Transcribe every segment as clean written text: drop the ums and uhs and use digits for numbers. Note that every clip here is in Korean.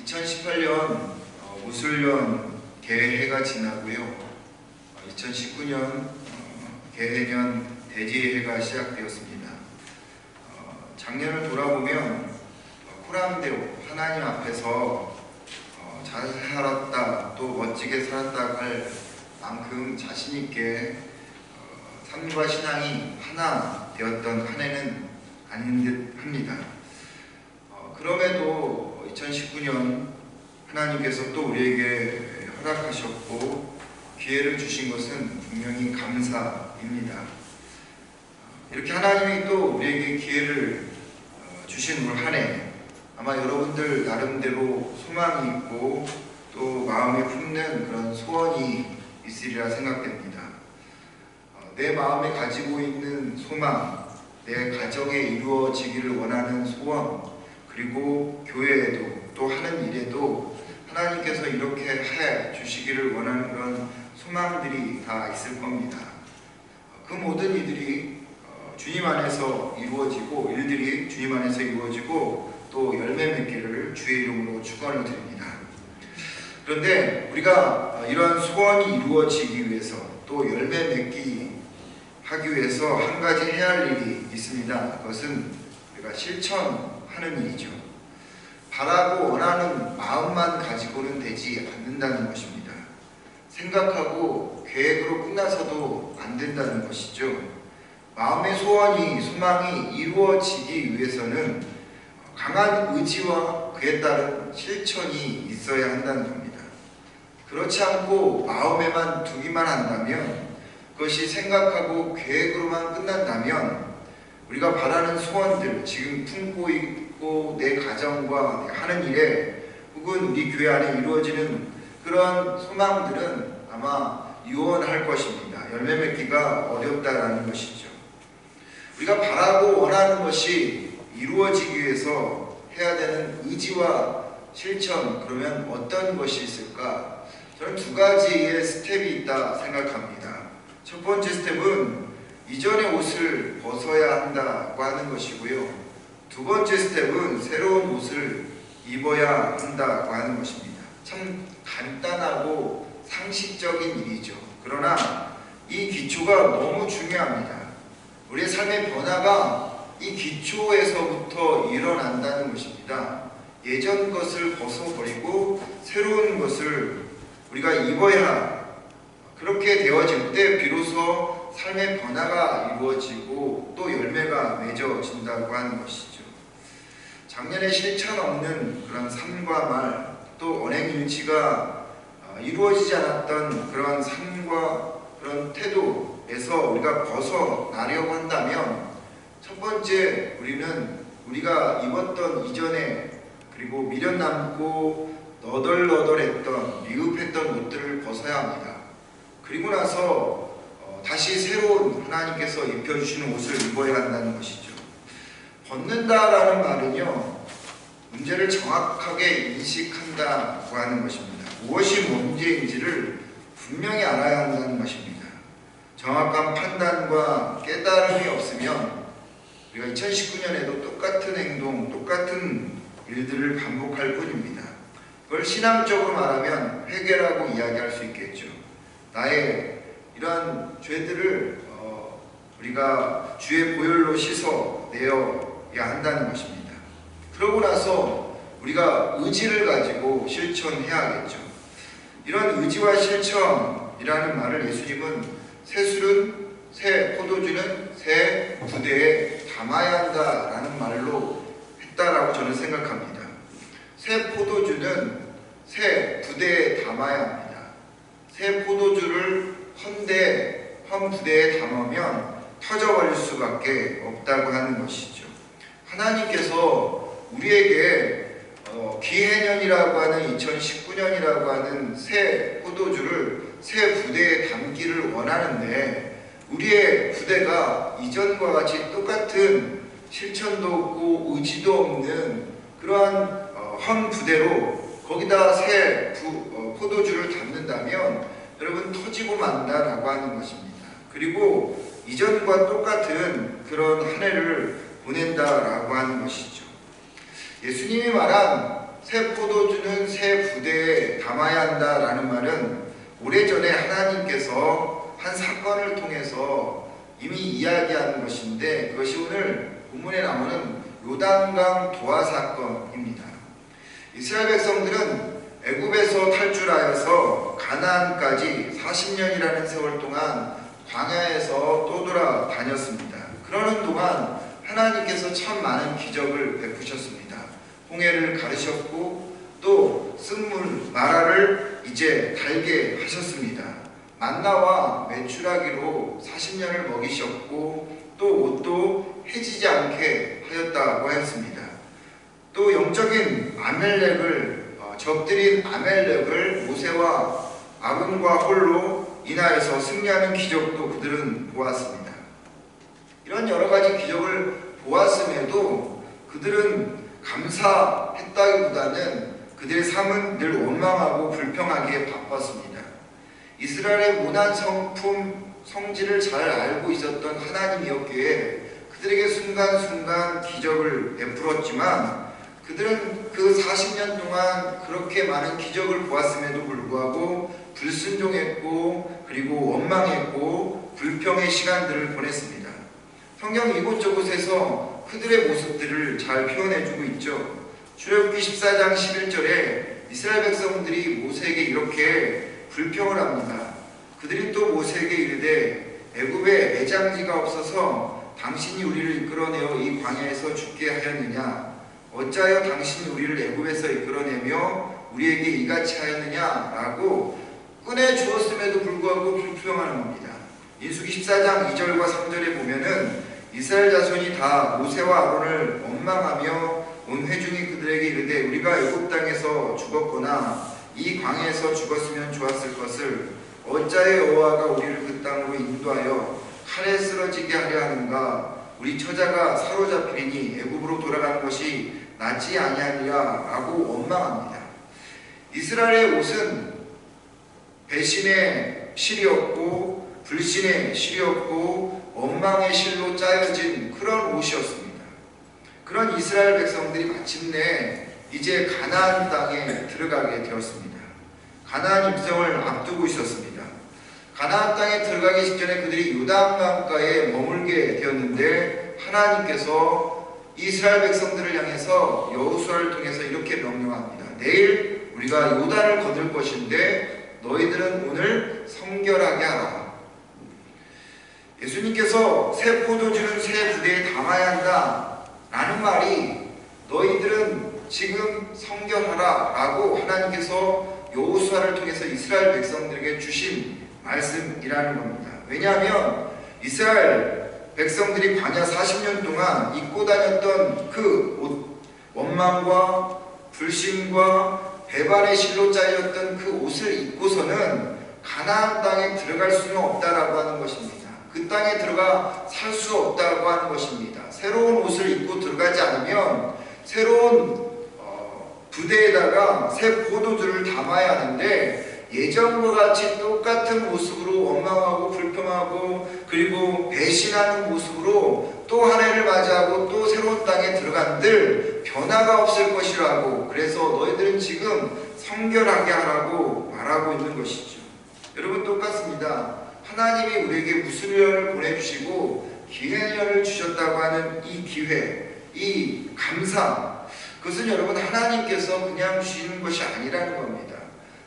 2018년 무술년 개해가 지나고요. 2019년 개해년 대지해가 시작되었습니다. 작년을 돌아보면 코람대오 하나님 앞에서 잘 살았다, 또 멋지게 살았다 할 만큼 자신있게 삶과 신앙이 하나 되었던 한 해는 아닌 듯 합니다. 그럼에도 2019년 하나님께서 또 우리에게 허락하셨고 기회를 주신 것은 분명히 감사입니다. 이렇게 하나님이 또 우리에게 기회를 주신 올 한 해, 아마 여러분들 나름대로 소망이 있고 또 마음에 품는 그런 소원이 있으리라 생각됩니다. 내 마음에 가지고 있는 소망, 내 가정에 이루어지기를 원하는 소원, 그리고 교회에도 또 하는 일에도 하나님께서 이렇게 해 주시기를 원하는 그런 소망들이 다 있을 겁니다. 그 모든 일들이 주님 안에서 이루어지고, 일들이 주님 안에서 이루어지고 또 열매 맺기를 주의 이름으로 축원을 드립니다. 그런데 우리가 이러한 소원이 이루어지기 위해서 또 열매 맺기 하기 위해서 한 가지 해야 할 일이 있습니다. 그것은 우리가 실천하는 일이죠. 바라고 원하는 마음만 가지고는 되지 않는다는 것입니다. 생각하고 계획으로 끝나서도 안 된다는 것이죠. 마음의 소원이, 소망이 이루어지기 위해서는 강한 의지와 그에 따른 실천이 있어야 한다는 겁니다. 그렇지 않고 마음에만 두기만 한다면, 그것이 생각하고 계획으로만 끝난다면 우리가 바라는 소원들, 지금 품고 있고 내 가정과 내 하는 일에 혹은 우리 교회 안에 이루어지는 그런 소망들은 아마 유언할 것입니다. 열매 맺기가 어렵다라는 것이죠. 우리가 바라고 원하는 것이 이루어지기 위해서 해야 되는 의지와 실천, 그러면 어떤 것이 있을까? 저는 두 가지의 스텝이 있다 생각합니다. 첫 번째 스텝은 이전의 옷을 벗어야 한다고 하는 것이고요. 두 번째 스텝은 새로운 옷을 입어야 한다고 하는 것입니다. 참 간단하고 상식적인 일이죠. 그러나 이 기초가 너무 중요합니다. 우리의 삶의 변화가 이 기초에서부터 일어난다는 것입니다. 예전 것을 벗어버리고 새로운 것을 우리가 입어야, 그렇게 되어질 때 비로소 삶의 변화가 이루어지고 또 열매가 맺어진다고 하는 것이죠. 작년에 실천 없는 그런 삶과 말, 또 언행일치가 이루어지지 않았던 그런 삶과 그런 태도에서 우리가 벗어나려고 한다면, 첫 번째 우리는 우리가 입었던 이전에 그리고 미련 남고 너덜너덜했던 미흡했던 옷들을 벗어야 합니다. 그리고 나서 다시 새로운 하나님께서 입혀주시는 옷을 입어야 한다는 것이죠. 벗는다라는 말은요, 문제를 정확하게 인식한다고 하는 것입니다. 무엇이 문제인지를 분명히 알아야 한다는 것입니다. 정확한 판단과 깨달음이 없으면 우리가 2019년에도 똑같은 행동, 똑같은 일들을 반복할 뿐입니다. 그걸 신앙적으로 말하면 회개라고 이야기할 수 있겠죠. 나의 이러한 죄들을 우리가 주의 보혈로 씻어내어야 한다는 것입니다. 그러고 나서 우리가 의지를 가지고 실천해야겠죠. 이런 의지와 실천이라는 말을 예수님은 새 술은, 새 포도주는 새 부대에 담아야 한다라는 말로 했다라고 저는 생각합니다. 새 포도주는 새 부대에 담아야 합니다. 새 포도주를 헌 부대에 담으면 터져버릴 수밖에 없다고 하는 것이죠. 하나님께서 우리에게 기해년이라고 하는 2019년이라고 하는 새 포도주를 새 부대에 담기를 원하는데, 우리의 부대가 이전과 같이 똑같은 실천도 없고 의지도 없는 그러한 헌 부대로 거기다 새 포도주를 담는다면 여러분 터지고 만다라고 하는 것입니다. 그리고 이전과 똑같은 그런 한 해를 보낸다라고 하는 것이죠. 예수님이 말한 새 포도주는 새 부대에 담아야 한다라는 말은 오래전에 하나님께서 한 사건을 통해서 이미 이야기하는 것인데, 그것이 오늘 본문에 나오는 요단강 도하 사건입니다. 이스라엘 백성들은 애굽에서 탈출하여서 가나안까지 40년이라는 세월 동안 광야에서 떠돌아다녔습니다. 그러는 동안 하나님께서 참 많은 기적을 베푸셨습니다. 홍해를 가르셨고 또 쓴물 마라를 이제 달게 하셨습니다. 만나와 메추라기로 40년을 먹이셨고 또 옷도 해지지 않게 하였다고 하였습니다. 또 영적인 적들인 아멜렉을 모세와 아론과 홀로 인하여서 승리하는 기적도 그들은 보았습니다. 이런 여러 가지 기적을 보았음에도 그들은 감사했다기보다는 그들의 삶은 늘 원망하고 불평하기에 바빴습니다. 이스라엘의 모난 성질을 잘 알고 있었던 하나님이었기에 그들에게 순간순간 기적을 베풀었지만, 그들은 그 40년 동안 그렇게 많은 기적을 보았음에도 불구하고 불순종했고 그리고 원망했고 불평의 시간들을 보냈습니다. 성경 이곳저곳에서 그들의 모습들을 잘 표현해주고 있죠. 출애굽기 14장 11절에 이스라엘 백성들이 모세에게 이렇게 불평을 합니다. 그들이 또 모세에게 이르되 애굽에 매장지가 없어서 당신이 우리를 이끌어내어 이 광야에서 죽게 하였느냐? 어찌하여 당신이 우리를 애굽에서 이끌어내며 우리에게 이같이 하였느냐라고 꺼내주었음에도 불구하고 불평하는 겁니다. 민수기 14장 2절과 3절에 보면은 이스라엘 자손이 다 모세와 아론을 원망하며 온 회중이 그들에게 이르되 우리가 애굽 땅에서 죽었거나 이 광야에서 죽었으면 좋았을 것을 어찌하여 여호와가 우리를 그 땅으로 인도하여 칼에 쓰러지게 하려 하는가? 우리 처자가 사로잡히리니 애굽으로 돌아가는 것이 낫지 아니하리라 라고 원망합니다. 이스라엘의 옷은 배신의 실이었고 불신의 실이었고 원망의 실로 짜여진 그런 옷이었습니다. 그런 이스라엘 백성들이 마침내 이제 가나안 땅에 들어가게 되었습니다. 가나안 입성을 앞두고 있었습니다. 가나안 땅에 들어가기 직전에 그들이 요단강가에 머물게 되었는데, 하나님께서 이스라엘 백성들을 향해서 여호수아를 통해서 이렇게 명령합니다. 내일 우리가 요단을 건널 것인데 너희들은 오늘 성결하게 하라. 예수님께서 새 포도주는 새 부대에 담아야 한다 라는 말이 너희들은 지금 성결하라 라고 하나님께서 여호수아를 통해서 이스라엘 백성들에게 주신 말씀이라는 겁니다. 왜냐하면 이스라엘 백성들이 광야 40년 동안 입고 다녔던 그 옷, 원망과 불신과 배반의 실로 짜였던 그 옷을 입고서는 가나안 땅에 들어갈 수는 없다라고 하는 것입니다. 그 땅에 들어가 살 수 없다고 하는 것입니다. 새로운 옷을 입고 들어가지 않으면 새로운 부대에다가 새 포도주를 담아야 하는데, 예전과 같이 똑같은 모습으로 원망하고 불평하고 그리고 배신하는 모습으로 또 한 해를 맞이하고 또 새로운 땅에 들어간들 변화가 없을 것이라고, 그래서 너희들은 지금 성결하게 하라고 말하고 있는 것이죠. 여러분, 똑같습니다. 하나님이 우리에게 무술년을 보내주시고 기회년을 주셨다고 하는 이 기회, 이 감사, 그것은 여러분 하나님께서 그냥 주시는 것이 아니라는 겁니다.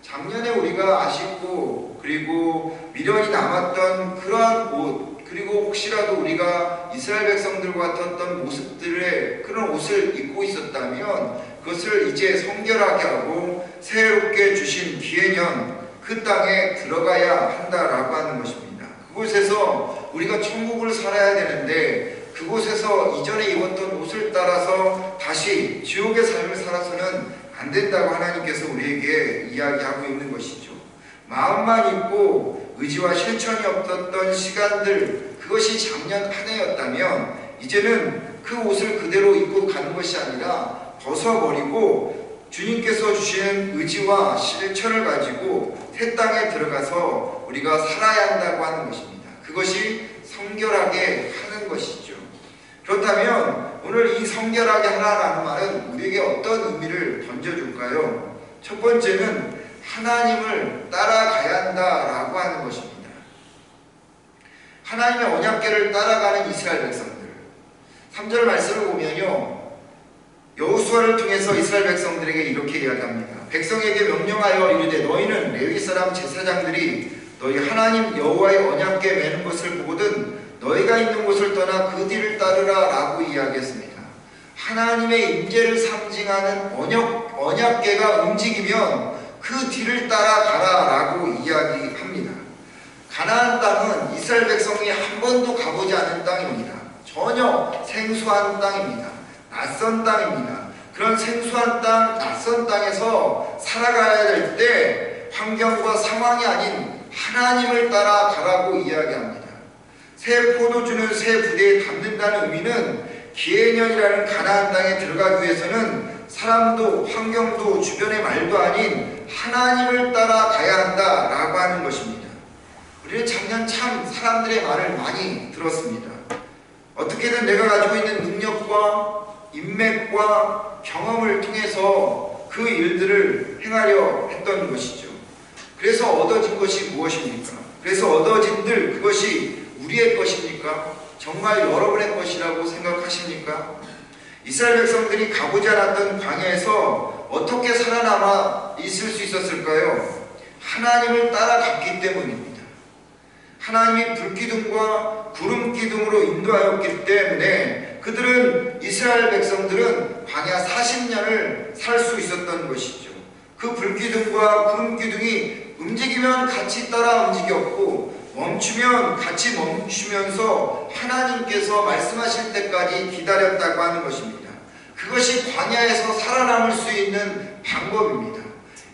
작년에 우리가 아쉽고 그리고 미련이 남았던 그러한 옷, 그리고 혹시라도 우리가 이스라엘 백성들과 같았던 모습들의 그런 옷을 입고 있었다면 그것을 이제 성결하게 하고 새롭게 주신 기회년 그 땅에 들어가야 한다라고 하는 것입니다. 그곳에서 우리가 천국을 살아야 되는데 그곳에서 이전에 입었던 옷을 따라서 다시 지옥의 삶을 살아서는 안 된다고 하나님께서 우리에게 이야기하고 있는 것이죠. 마음만 있고 의지와 실천이 없었던 시간들, 그것이 작년 한 해였다면 이제는 그 옷을 그대로 입고 가는 것이 아니라 벗어버리고 주님께서 주시는 의지와 실천을 가지고 새 땅에 들어가서 우리가 살아야 한다고 하는 것입니다. 그것이 성결하게 하는 것이죠. 그렇다면 오늘 이 성결하게 하라라는 말은 우리에게 어떤 의미를 던져줄까요? 첫 번째는 하나님을 따라가야 한다라고 하는 것입니다. 하나님의 언약궤를 따라가는 이스라엘 백성들. 3절 말씀을 보면요, 여호수아를 통해서 이스라엘 백성들에게 이렇게 이야기합니다. 백성에게 명령하여 이르되 너희는 레위 사람 제사장들이 너희 하나님 여호와의 언약궤 매는 것을 보거든 너희가 있는 곳을 떠나 그 뒤를 따르라 라고 이야기했습니다. 하나님의 임재를 상징하는 언약궤가 움직이면 그 뒤를 따라가라 라고 이야기합니다. 가나안 땅은 이스라엘 백성이 한 번도 가보지 않은 땅입니다. 전혀 생소한 땅입니다. 낯선 땅입니다. 그런 생소한 땅, 낯선 땅에서 살아가야 될 때 환경과 상황이 아닌 하나님을 따라가라고 이야기합니다. 새 포도주는 새 부대에 담는다는 의미는 기해년이라는 가나안 땅에 들어가기 위해서는 사람도 환경도 주변의 말도 아닌 하나님을 따라가야 한다라고 하는 것입니다. 우리는 작년 참 사람들의 말을 많이 들었습니다. 어떻게든 내가 가지고 있는 능력과 인맥과 경험을 통해서 그 일들을 행하려 했던 것이죠. 그래서 얻어진 것이 무엇입니까? 그래서 얻어진들 그것이 우리의 것입니까? 정말 여러분의 것이라고 생각하십니까? 이스라엘 백성들이 가보지 않았던 광야에서 어떻게 살아남아 있을 수 있었을까요? 하나님을 따라갔기 때문입니다. 하나님이 불기둥과 구름기둥으로 인도하였기 때문에 그들은, 이스라엘 백성들은 광야 40년을 살 수 있었던 것이죠. 그 불기둥과 구름기둥이 움직이면 같이 따라 움직였고 멈추면 같이 멈추면서 하나님께서 말씀하실 때까지 기다렸다고 하는 것입니다. 그것이 광야에서 살아남을 수 있는 방법입니다.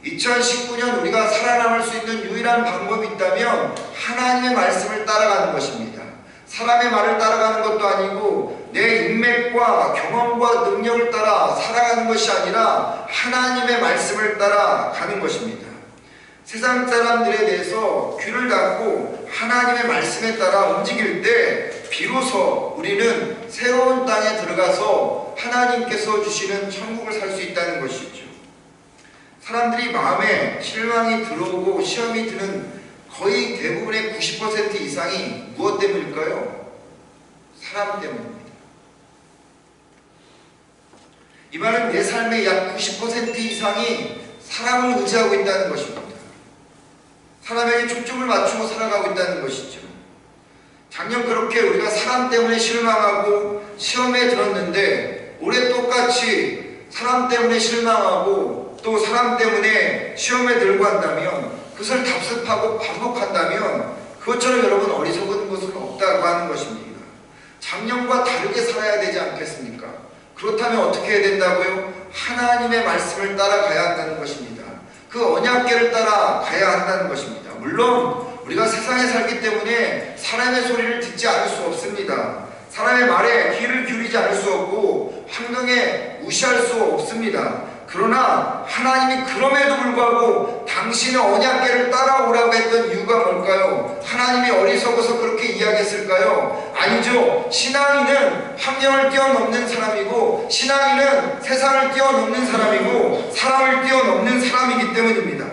2019년 우리가 살아남을 수 있는 유일한 방법이 있다면 하나님의 말씀을 따라가는 것입니다. 사람의 말을 따라가는 것도 아니고 내 인맥과 경험과 능력을 따라 살아가는 것이 아니라 하나님의 말씀을 따라가는 것입니다. 세상 사람들에 대해서 귀를 닫고 하나님의 말씀에 따라 움직일 때 비로소 우리는 새로운 땅에 들어가서 하나님께서 주시는 천국을 살 수 있다는 것이죠. 사람들이 마음에 실망이 들어오고 시험이 드는 거의 대부분의 90% 이상이 무엇 때문일까요? 사람 때문입니다. 이 말은 내 삶의 약 90% 이상이 사람을 의지하고 있다는 것입니다. 사람에게 초점을 맞추고 살아가고 있다는 것이죠. 작년 그렇게 우리가 사람 때문에 실망하고 시험에 들었는데 올해 똑같이 사람 때문에 실망하고 또 사람 때문에 시험에 들고 한다면, 그것을 답습하고 반복한다면 그것처럼 여러분 어리석은 것은 없다고 하는 것입니다. 작년과 다르게 살아야 되지 않겠습니까? 그렇다면 어떻게 해야 된다고요? 하나님의 말씀을 따라가야 한다는 것입니다. 그 언약궤를 따라가야 한다는 것입니다. 물론 우리가 세상에 살기 때문에 사람의 소리를 듣지 않을 수 없습니다. 사람의 말에 귀를 기울이지 않을 수 없고 환경에 무시할 수 없습니다. 그러나 하나님이 그럼에도 불구하고 당신의 언약궤를 따라오라고 했던 이유가 뭘까요? 하나님이 어리석어서 그렇게 이야기했을까요? 아니죠. 신앙인은 환경을 뛰어넘는 사람이고, 신앙인은 세상을 뛰어넘는 사람이고, 사람을 뛰어넘는 사람이기 때문입니다.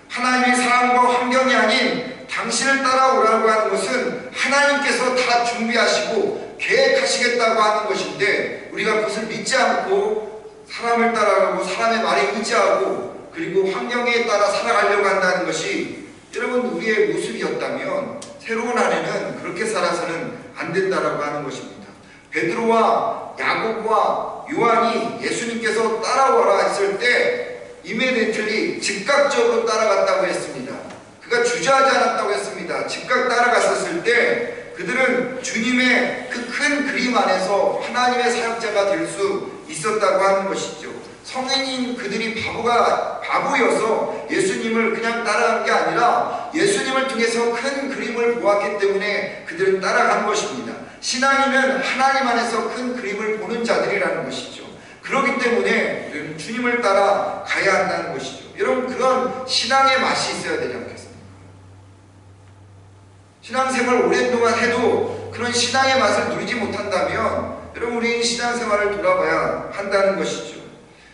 하나님이 사람과 환경이 아닌 당신을 따라오라고 하는 것은 하나님께서 다 준비하시고 계획하시겠다고 하는 것인데, 우리가 그것을 믿지 않고 사람을 따라가고 사람의 말에 의지하고 그리고 환경에 따라 살아가려고 한다는 것이 여러분 우리의 모습이었다면 새로운 한 해는 그렇게 살아서는 안 된다라고 하는 것입니다. 베드로와 야고보와 요한이 예수님께서 따라오라 했을 때 이미디어틀리 즉각적으로 따라갔다고 했습니다. 그가 주저하지 않았다고 했습니다. 즉각 따라갔었을 때 그들은 주님의 그 큰 그림 안에서 하나님의 사역자가 될 수 있었다고 하는 것이죠. 성인인 그들이 바보여서 예수님을 그냥 따라간 게 아니라 예수님을 통해서 큰 그림을 보았기 때문에 그들은 따라간 것입니다. 신앙인은 하나님 안에서 큰 그림을 보는 자들이라는 것이죠. 그렇기 때문에 주님을 따라 가야 한다는 것이죠. 여러분, 그런 신앙의 맛이 있어야 되지 않겠습니까? 신앙생활 오랜 동안 해도 그런 신앙의 맛을 누리지 못한다면 여러분 우리 신앙생활을 돌아봐야 한다는 것이죠.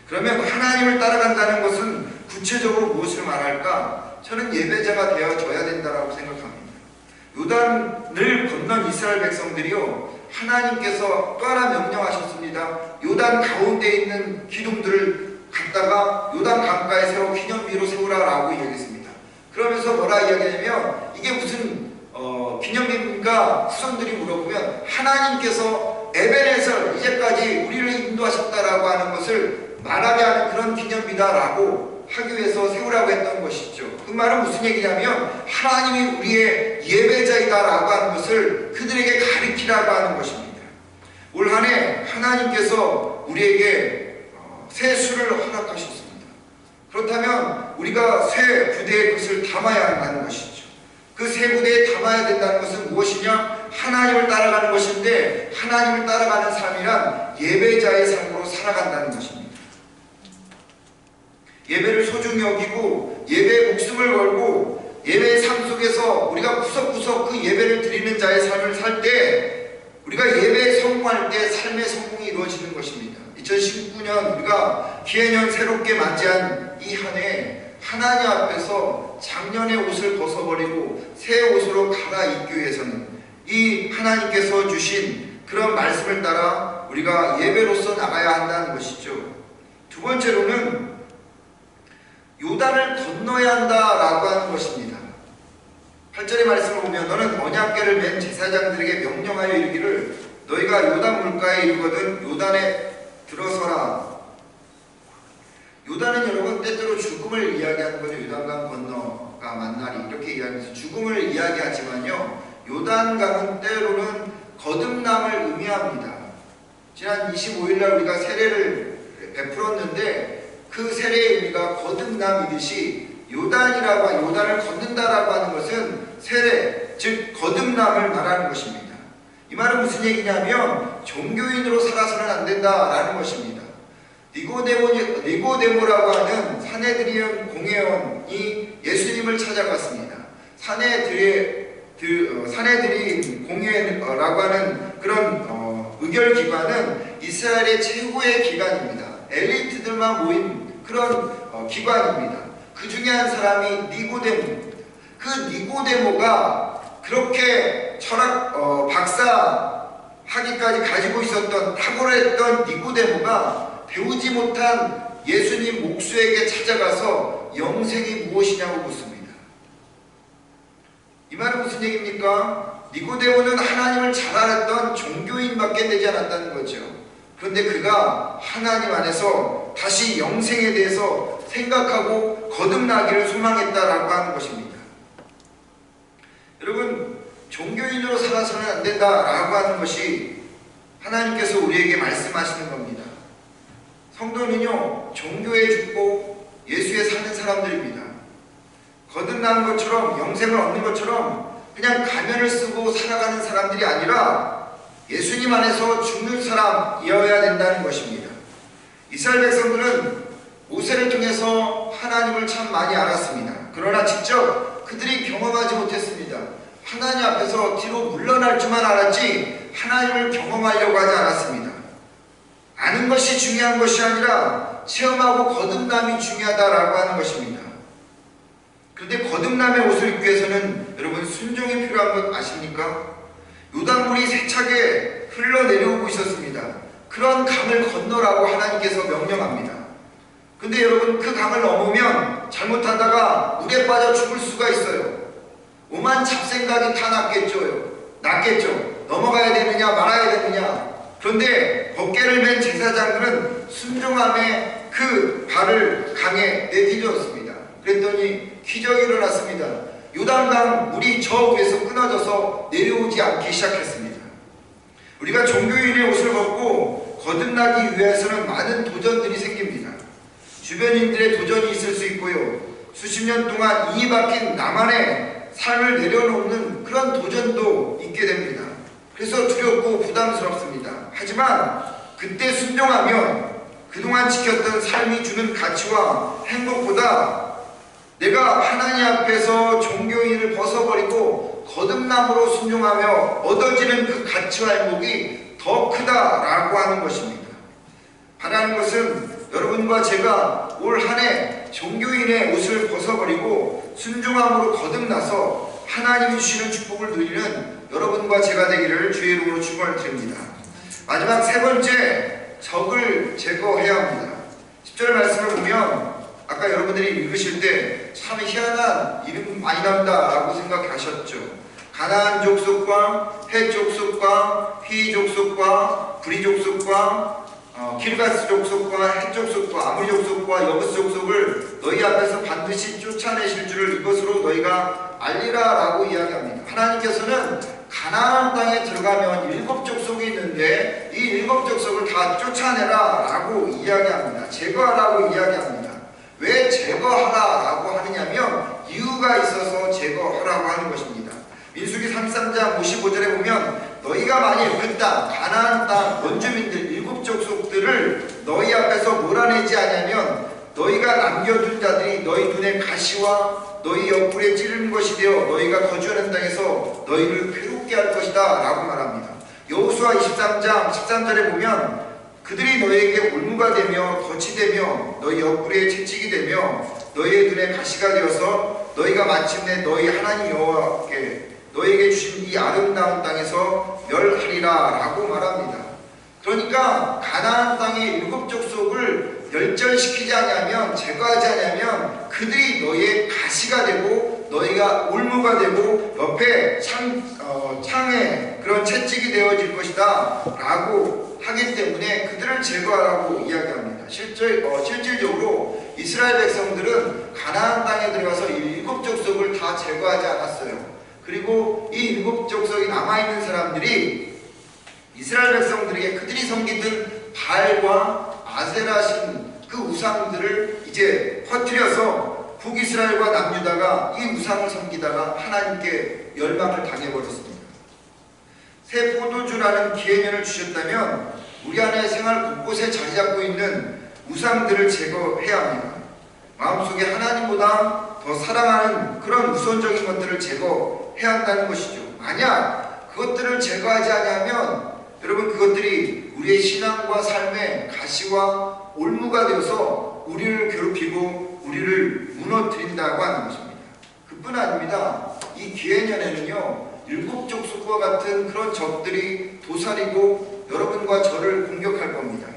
그러면 하나님을 따라간다는 것은 구체적으로 무엇을 말할까? 저는 예배자가 되어져야 된다고 생각합니다. 요단을 건넌 이스라엘 백성들이요, 하나님께서 또 하나 명령하셨습니다. 요단 가운데 있는 기둥들을 갖다가 요단 강가에 세워 기념비로 세우라라고 이야기했습니다. 그러면서 뭐라 이야기하냐면, 이게 무슨 기념비입니까? 후손들이 물어보면 하나님께서 에베네zer, 이제까지 우리를 인도하셨다라고 하는 것을 말하게 하는 그런 기념비다라고 하기 위해서 세우라고 했던 것이죠. 그 말은 무슨 얘기냐면, 하나님이 우리의 예배자이다라고 하는 것을 그들에게 가르치라고 하는 것입니다. 올 한 해 하나님께서 우리에게 새 수를 허락하셨습니다. 그렇다면 우리가 새 부대에 그것을 담아야 한다는 것이죠. 그 새 부대에 담아야 된다는 것은 무엇이냐? 하나님을 따라가는 것인데, 하나님을 따라가는 삶이란 예배자의 삶으로 살아간다는 것입니다. 예배를 소중히 여기고 예배에 목숨을 걸고 예배의 삶 속에서 우리가 구석구석 그 예배를 드리는 자의 삶을 살 때, 우리가 예배에 성공할 때 삶의 성공이 이루어지는 것입니다. 2019년 우리가 기해년 새롭게 맞이한 이 한 해, 하나님 앞에서 작년의 옷을 벗어버리고 새 옷으로 갈아입기 위해서는 이 하나님께서 주신 그런 말씀을 따라 우리가 예배로서 나가야 한다는 것이죠. 두 번째로는 요단을 건너야 한다라고 하는 것입니다. 8절의 말씀을 보면, 너는 언약궤를 맨 제사장들에게 명령하여 이르기를, 너희가 요단 물가에 이르거든 요단에 들어서라. 요단은 여러분 때때로 죽음을 이야기하는 거죠. 요단강 건너가 만나리 이렇게 이야기해서 죽음을 이야기하지만요, 요단강은 때로는 거듭남을 의미합니다. 지난 25일날 우리가 세례를 베풀었는데, 그 세례의 의미가 거듭남이듯이 요단을 걷는다라고 하는 것은 세례, 즉 거듭남을 말하는 것입니다. 이 말은 무슨 얘기냐면, 종교인으로 살아서는 안 된다라는 것입니다. 니고데모라고 하는 사내드린 공회원이 예수님을 찾아갔습니다. 사내드린 공회라고 하는 그런 의결기관은 이스라엘의 최고의 기관입니다. 엘리트들만 모인 그런 기관입니다. 그 중에 한 사람이 니고데모입니다. 그 니고데모가 그렇게 철학 박사 학위까지 가지고 있었던 탁월했던 니고데모가 배우지 못한 예수님 목수에게 찾아가서 영생이 무엇이냐고 묻습니다. 이 말은 무슨 얘기입니까? 니고데모는 하나님을 잘 알았던 종교인밖에 되지 않았다는 거죠. 그런데 그가 하나님 안에서 다시 영생에 대해서 생각하고 거듭나기를 소망했다라고 하는 것입니다. 여러분, 종교인으로 살아서는 안 된다라고 하는 것이 하나님께서 우리에게 말씀하시는 겁니다. 성도는요, 종교에 죽고 예수에 사는 사람들입니다. 거듭나는 것처럼, 영생을 얻는 것처럼 그냥 가면을 쓰고 살아가는 사람들이 아니라 예수님 안에서 죽는 사람이어야 된다는 것입니다. 이스라엘 백성들은 모세를 통해서 하나님을 참 많이 알았습니다. 그러나 직접 그들이 경험하지 못했습니다. 하나님 앞에서 뒤로 물러날 줄만 알았지 하나님을 경험하려고 하지 않았습니다. 아는 것이 중요한 것이 아니라 체험하고 거듭남이 중요하다라고 하는 것입니다. 그런데 거듭남의 옷을 입기 위해서는 여러분 순종이 필요한 것 아십니까? 요단물이 세차게 흘러내려오고 있었습니다. 그런 강을 건너라고 하나님께서 명령합니다. 근데 여러분, 그 강을 넘으면 잘못하다가 물에 빠져 죽을 수가 있어요. 오만 잡생각이 다 났겠죠. 넘어가야 되느냐 말아야 되느냐. 그런데 법궤를 맨 제사장들은 순종함에 그 발을 강에 내디뎠습니다. 그랬더니 기적이 일어났습니다. 요단강 물이 저 위에서 끊어져서 내려오지 않기 시작했습니다. 우리가 종교인의 옷을 벗고 거듭나기 위해서는 많은 도전들이 생깁니다. 주변인들의 도전이 있을 수 있고요, 수십 년 동안 이 박힌 나만의 삶을 내려놓는 그런 도전도 있게 됩니다. 그래서 두렵고 부담스럽습니다. 하지만 그때 순종하면 그동안 지켰던 삶이 주는 가치와 행복보다 내가 하나님 앞에서 종교인을 벗어버리고 거듭남으로 순종하며 얻어지는 그 가치와 행복이 더 크다라고 하는 것입니다. 바라는 것은 여러분과 제가 올 한 해 종교인의 옷을 벗어버리고 순종함으로 거듭나서 하나님이 주시는 축복을 누리는 여러분과 제가 되기를 주의 이름으로 축원을 드립니다. 마지막 세 번째, 적을 제거해야 합니다. 10절 말씀을 보면 아까 여러분들이 읽으실 때 참 희한한 이름 많이 난다라고 생각하셨죠. 가나안 족속과 헷 족속과 휘 족속과 브리 족속과 기르가스 족속과 헷 족속과 아무리 족속과 여부스 족속을 너희 앞에서 반드시 쫓아내실 줄을 이것으로 너희가 알리라 라고 이야기합니다. 하나님께서는 가나안 땅에 들어가면 7족속이 있는데 이 7족속을 다 쫓아내라 라고 이야기합니다. 제거하라고 이야기합니다. 왜 제거하라 라고 하느냐면 이유가 있어서 제거하라고 하는 것입니다. 민수기 33장 55절에 보면 너희가 만일 그 땅 가나안 땅 원주민들 7족속들을 너희 앞에서 몰아내지 않으면 너희가 남겨둔 자들이 너희 눈에 가시와 너희 옆구리에 찌르는 것이 되어 너희가 거주하는 땅에서 너희를 괴롭게 할 것이다 라고 말합니다. 여호수아 23장 13절에 보면 그들이 너희에게 올무가 되며 덫이 되며 너희 옆구리에 채찍이 되며 너희의 눈에 가시가 되어서 너희가 마침내 너희 하나님 여호와께 너희에게 주신 이 아름다운 땅에서 멸하리라 라고 말합니다. 그러니까 가나안 땅의 7족속을 멸절시키지 않으면 제거하지 않으면 그들이 너희의 가시가 되고 너희가 올무가 되고 옆에 창에 그런 채찍이 되어질 것이다 라고 하기 때문에 그들을 제거하라고 이야기합니다. 실질적으로 이스라엘 백성들은 가나안 땅에 들어가서 이 7족속을 다 제거하지 않았어요. 그리고 이 7족속이 남아있는 사람들이 이스라엘 백성들에게 그들이 섬기던 바알과 아세라신 그 우상들을 이제 퍼뜨려서 북이스라엘과 남유다가 이 우상을 섬기다가 하나님께 멸망을 당해버렸습니다. 새 포도주라는 기회년을 주셨다면 우리 안에 생활 곳곳에 자리 잡고 있는 우상들을 제거해야 합니다. 마음속에 하나님보다 더 사랑하는 그런 우선적인 것들을 제거해야 한다는 것이죠. 만약 그것들을 제거하지 않으면 여러분 그것들이 우리의 신앙과 삶의 가시와 올무가 되어서 우리를 괴롭히고 우리를 무너뜨린다고 하는 것입니다. 그뿐 아닙니다. 이 기해년에는요 7족속과 같은 그런 적들이 도사리고 여러분과 저를 공격할 겁니다.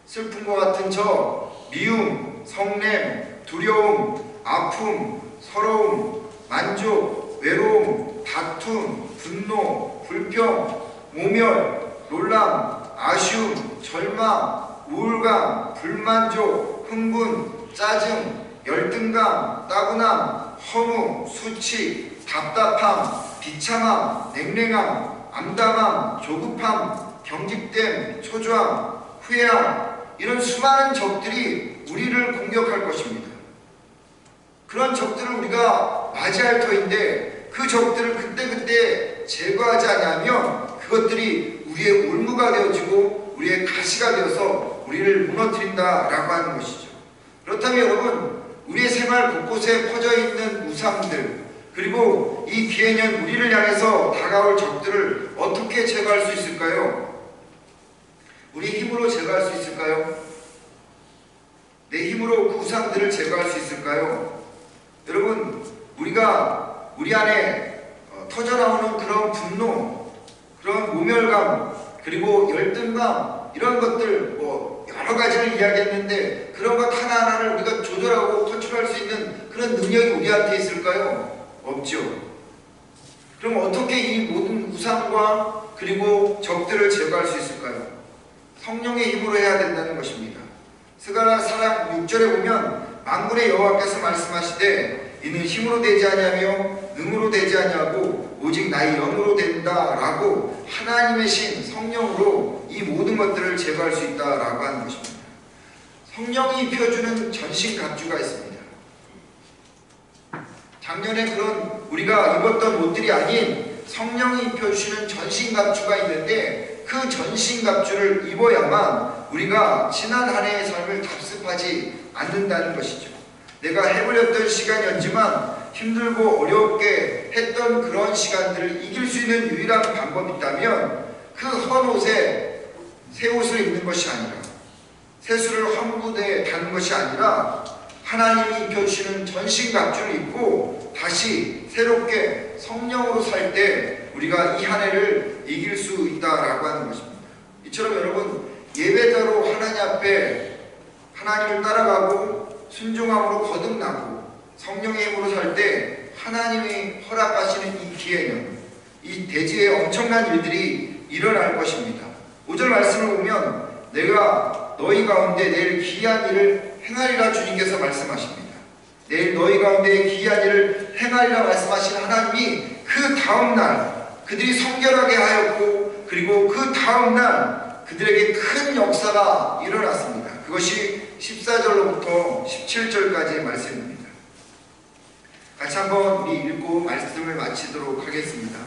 슬픔과 같은 저, 미움, 성냄, 두려움, 아픔, 서러움, 만족, 외로움, 다툼, 분노, 불평, 모멸, 놀람, 아쉬움, 절망, 우울감, 불만족, 흥분, 짜증, 열등감, 따분함, 허무, 수치, 답답함, 비참함, 냉랭함, 암담함, 조급함, 경직됨, 초조함, 후회함 이런 수많은 적들이 우리를 공격할 것입니다. 그런 적들을 우리가 맞이할 터인데 그 적들을 그때그때 제거하지 않으면 그것들이 우리의 올무가 되어지고 우리의 가시가 되어서 우리를 무너뜨린다라고 하는 것이죠. 그렇다면 여러분 우리의 생활 곳곳에 퍼져 있는 우상들 그리고 이 기해년 우리를 향해서 다가올 적들을 어떻게 제거할 수 있을까요? 우리 힘으로 제거할 수 있을까요? 내 힘으로 그 우상들을 제거할 수 있을까요? 여러분 우리가 우리 안에 터져나오는 그런 분노, 그런 모멸감, 그리고 열등감 이런 것들 여러 가지를 이야기했는데 그런 것 하나하나를 우리가 조절하고 컨트롤할 수 있는 그런 능력이 우리한테 있을까요? 없죠. 그럼 어떻게 이 모든 우상과 그리고 적들을 제거할 수 있을까요? 성령의 힘으로 해야 된다는 것입니다. 스가랴 4장 6절에 보면 만군의 여호와께서 말씀하시되 이는 힘으로 되지 아니하며 능으로 되지 아니하고 오직 나의 영으로 된다라고 하나님의 신 성령으로 이 모든 것들을 제거할 수 있다라고 하는 것입니다. 성령이 입혀주는 전신갑주가 있습니다. 작년에 그런 우리가 입었던 옷들이 아닌 성령이 입혀주시는 전신갑주가 있는데 그 전신갑주를 입어야만 우리가 지난 한 해의 삶을 답습하지 않는다는 것이죠. 내가 해보렸던 시간이었지만 힘들고 어렵게 했던 그런 시간들을 이길 수 있는 유일한 방법이 있다면 그 헌옷에 새 옷을 입는 것이 아니라 새수를 헌부대에 다는 것이 아니라 하나님이 입혀주시는 전신갑주를 입고 다시 새롭게 성령으로 살 때 우리가 이 한 해를 이길 수 있다라고 하는 것입니다. 이처럼 여러분 예배자로 하나님 앞에 하나님을 따라가고 순종함으로 거듭나고 성령의 힘으로 살 때 하나님이 허락하시는 이 기회는 이 대지에 엄청난 일들이 일어날 것입니다. 5절 말씀을 보면 내가 너희 가운데 내일 기이한 일을 행하리라 주님께서 말씀하십니다. 내일 너희 가운데 기이한 일을 행하리라 말씀하신 하나님이 그 다음날 그들이 성결하게 하였고 그리고 그 다음날 그들에게 큰 역사가 일어났습니다. 그것이 14절로부터 17절까지의 말씀입니다. 같이 한번 우리 읽고 말씀을 마치도록 하겠습니다.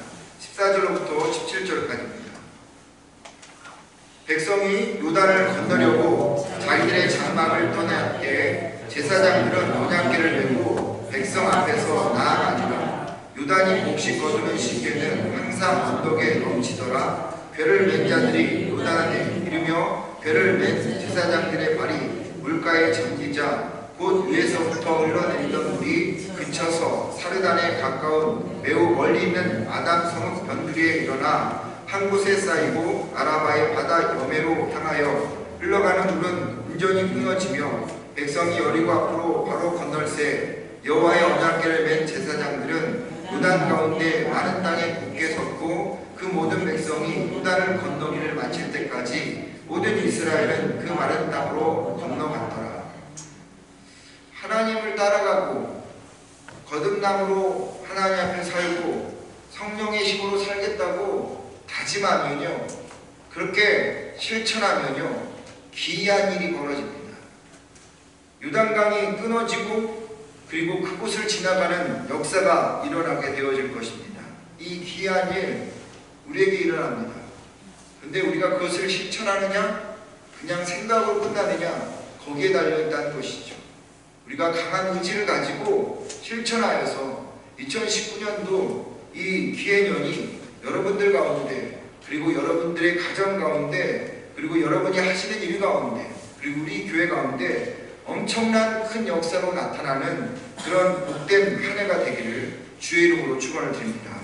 14절로부터 17절까지입니다. 백성이 요단을 건너려고 자기들의 장막을 떠날 때 제사장들은 언약궤를 메고 백성 앞에서 나아가니라. 요단이 몫이 거두는 시계는 항상 언덕에 넘치더라. 궤를 맨 자들이 요단에 이르며 궤를 맨 제사장들의 발이 물가에 잠기자 곧 위에서부터 흘러내리던 물이 그쳐서 사르단에 가까운 매우 멀리 있는 아담성 변두리에 일어나 한 곳에 쌓이고 아라바의 바다 여매로 향하여 흘러가는 물은 온전히 끊어지며 백성이 여리고 앞으로 바로 건널새 여호와의 언약궤를 맨 제사장들은 요단 가운데 마른 땅에 굳게 섰고 그 모든 백성이 요단을 건너기를 마칠 때까지 모든 이스라엘은 그 마른 땅으로 건너갔더라. 하나님을 따라가고 거듭남으로 하나님 앞에 살고 성령의 힘으로 살겠다고 다짐하면요, 그렇게 실천하면요, 기이한 일이 벌어집니다. 요단강이 끊어지고 그리고 그곳을 지나가는 역사가 일어나게 되어질 것입니다. 이 기이한 일 우리에게 일어납니다. 근데 우리가 그것을 실천하느냐 그냥 생각으로 끝나느냐 거기에 달려있다는 것이죠. 우리가 강한 의지를 가지고 실천하여서 2019년도 이 기해년이 여러분들 가운데 그리고 여러분들의 가정 가운데 그리고 여러분이 하시는 일 가운데 그리고 우리 교회 가운데 엄청난 큰 역사로 나타나는 그런 복된 한 해가 되기를 주의 이름으로 축원을 드립니다.